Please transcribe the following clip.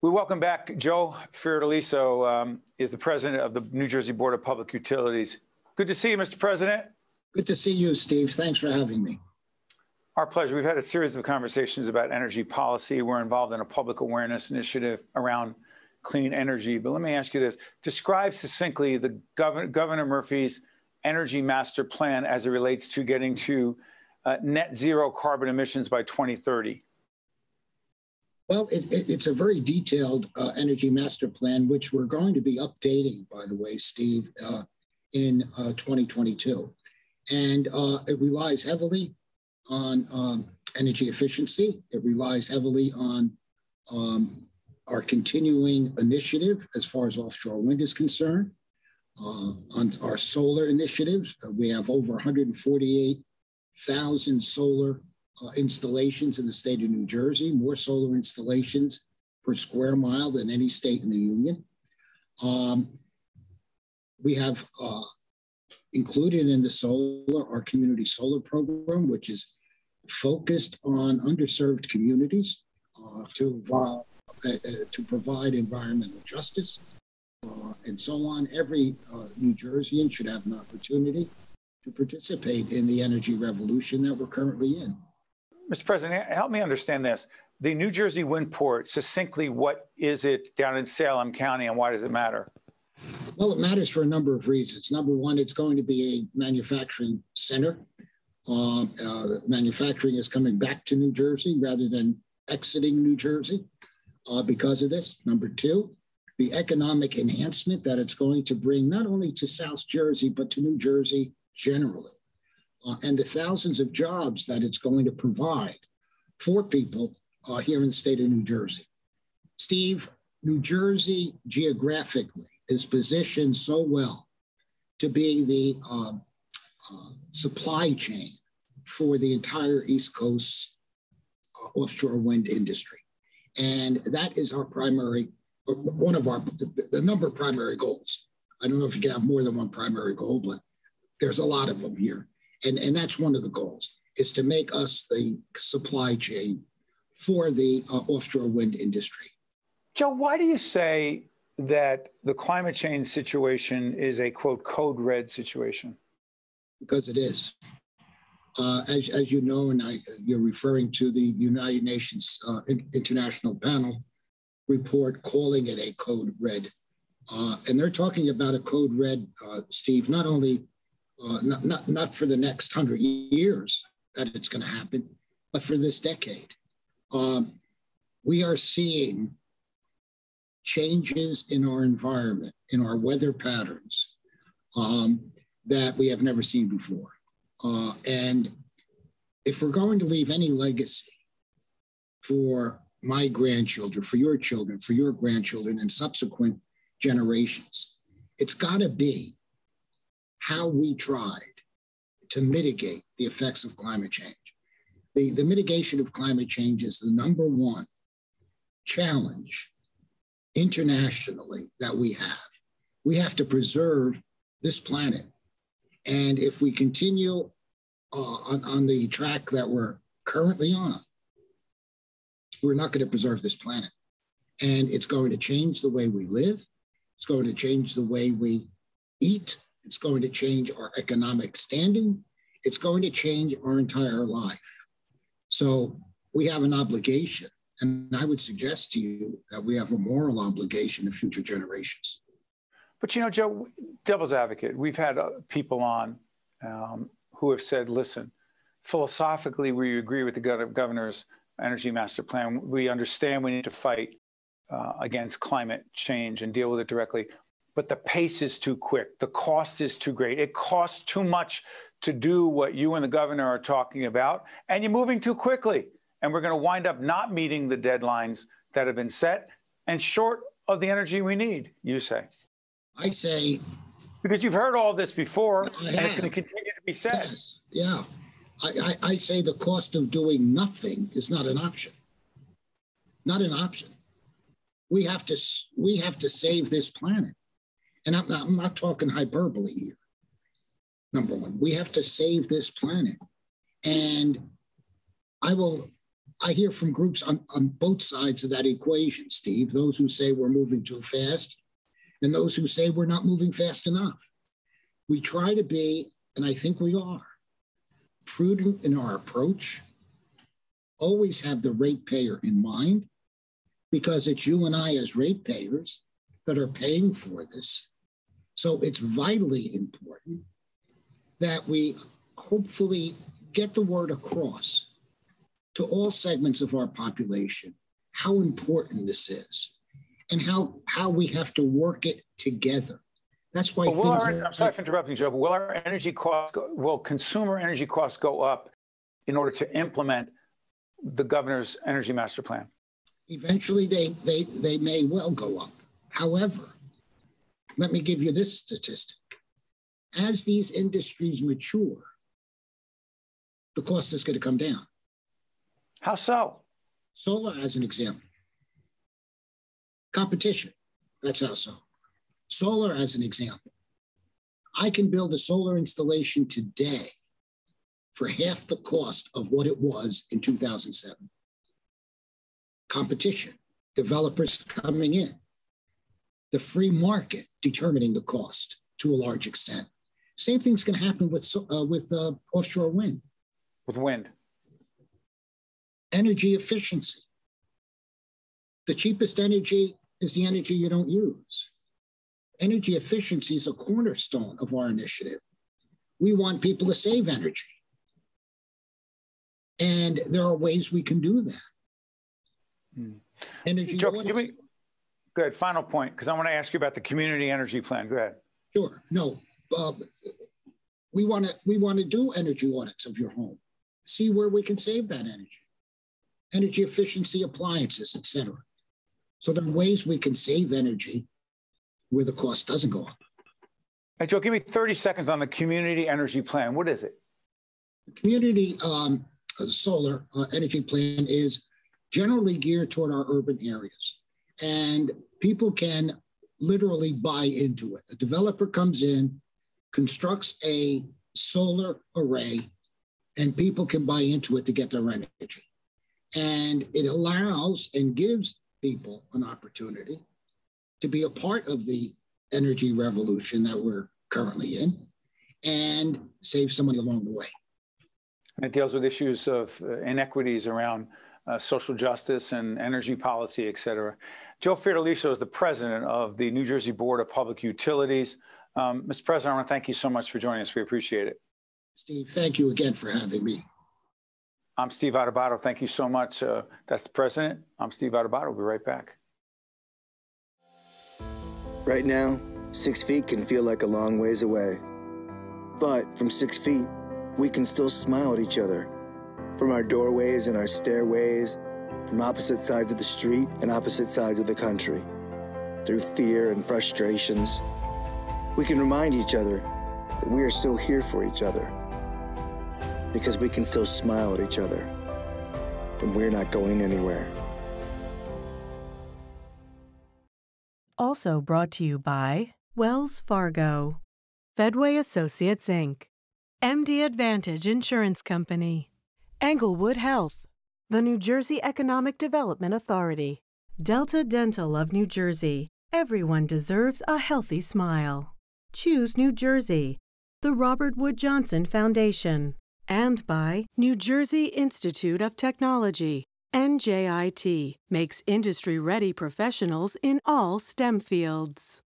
We welcome back Joe Fiordaliso, is the president of the New Jersey Board of Public Utilities. Good to see you, Mr. President. Good to see you, Steve. Thanks for having me. Our pleasure. We've had a series of conversations about energy policy. We're involved in a public awareness initiative around clean energy. But let me ask you this. Describe succinctly the Governor Murphy's energy master plan as it relates to getting to net zero carbon emissions by 2030. Well, it's a very detailed energy master plan, which we're going to be updating, by the way, Steve, in 2022. And it relies heavily on energy efficiency. It relies heavily on our continuing initiative as far as offshore wind is concerned, on our solar initiatives. We have over 148,000 solar installations in the state of New Jersey, more solar installations per square mile than any state in the union. We have included in the solar our community solar program, which is focused on underserved communities to provide environmental justice and so on. Every New Jerseyan should have an opportunity to participate in the energy revolution that we're currently in. Mr. President, help me understand this. The New Jersey wind port, succinctly, what is it down in Salem County and why does it matter? Well, it matters for a number of reasons. Number one, it's going to be a manufacturing center. Manufacturing is coming back to New Jersey rather than exiting New Jersey because of this. Number two, the economic enhancement that it's going to bring not only to South Jersey, but to New Jersey generally. And the thousands of jobs that it's going to provide for people here in the state of New Jersey. Steve, New Jersey geographically is positioned so well to be the supply chain for the entire East Coast offshore wind industry. And that is our primary, one of the number of primary goals. I don't know if you can have more than one primary goal, but there's a lot of them here. And that's one of the goals, is to make us the supply chain for the offshore wind industry. Joe, why do you say that the climate change situation is a, quote, code red situation? Because it is. As you know, and you're referring to the United Nations International Panel report calling it a code red. And they're talking about a code red, Steve, not only not for the next 100 years that it's going to happen, but for this decade. We are seeing changes in our environment, in our weather patterns that we have never seen before. And if we're going to leave any legacy for my grandchildren, for your children, for your grandchildren, and subsequent generations, it's got to be how we tried to mitigate the effects of climate change. The mitigation of climate change is the number one challenge internationally that we have. We have to preserve this planet. And if we continue on the track that we're currently on, we're not going to preserve this planet. And it's going to change the way we live. It's going to change the way we eat. It's going to change our economic standing. It's going to change our entire life. So we have an obligation, and I would suggest to you that we have a moral obligation to future generations. But, you know, Joe, devil's advocate, we've had people on who have said, listen, philosophically, we agree with the governor's energy master plan. We understand we need to fight against climate change and deal with it directly. But the pace is too quick. The cost is too great. It costs too much to do what you and the governor are talking about, and you're moving too quickly. And we're going to wind up not meeting the deadlines that have been set and short of the energy we need, you say. I say... Because you've heard all this before, and it's going to continue to be said. Yes, yeah. I say the cost of doing nothing is not an option. Not an option. We have to save this planet. And I'm not talking hyperbole here. Number one, we have to save this planet. And I will I hear from groups on both sides of that equation, Steve, those who say we're moving too fast and those who say we're not moving fast enough. We try to be, and I think we are, prudent in our approach, always have the ratepayer in mind, because it's you and I as ratepayers that are paying for this. So it's vitally important that we hopefully get the word across to all segments of our population how important this is and how we have to work it together. That's why I'm sorry for interrupting, Joe, but will consumer energy costs go up in order to implement the governor's energy master plan? Eventually, they may well go up. However, let me give you this statistic. As these industries mature, the cost is going to come down. How so? Solar, as an example. Competition, that's how so. Solar, as an example. I can build a solar installation today for half the cost of what it was in 2007. Competition, developers coming in, the free market determining the cost to a large extent. Same thing's going to happen with offshore wind. With wind. Energy efficiency. The cheapest energy is the energy you don't use. Energy efficiency is a cornerstone of our initiative. We want people to save energy. And there are ways we can do that. Energy Joe, audits. Go ahead, final point, because I want to ask you about the community energy plan. Go ahead. Sure. No, we want to do energy audits of your home, see where we can save that energy efficiency appliances, et cetera. So there are ways we can save energy where the cost doesn't go up. Hey, Joe, give me 30 seconds on the community energy plan. What is it? The community solar energy plan is generally geared toward our urban areas. And people can literally buy into it. A developer comes in, constructs a solar array, and people can buy into it to get their energy. And it allows and gives people an opportunity to be a part of the energy revolution that we're currently in and save some money along the way. And it deals with issues of inequities around social justice and energy policy, et cetera. Joe Fiordaliso is the president of the New Jersey Board of Public Utilities. Mr. President, I want to thank you so much for joining us. We appreciate it. Steve, thank you again for having me. I'm Steve Adubato. Thank you so much. That's the president. I'm Steve Adubato. We'll be right back. Right now, 6 feet can feel like a long ways away. But from 6 feet, we can still smile at each other. From our doorways and our stairways, from opposite sides of the street and opposite sides of the country. Through fear and frustrations, we can remind each other that we are still here for each other. Because we can still smile at each other, and we're not going anywhere. Also brought to you by Wells Fargo, Fedway Associates, Inc., MD Advantage Insurance Company, Englewood Health, the New Jersey Economic Development Authority, Delta Dental of New Jersey. Everyone deserves a healthy smile. Choose New Jersey, the Robert Wood Johnson Foundation, and by New Jersey Institute of Technology. NJIT makes industry-ready professionals in all STEM fields.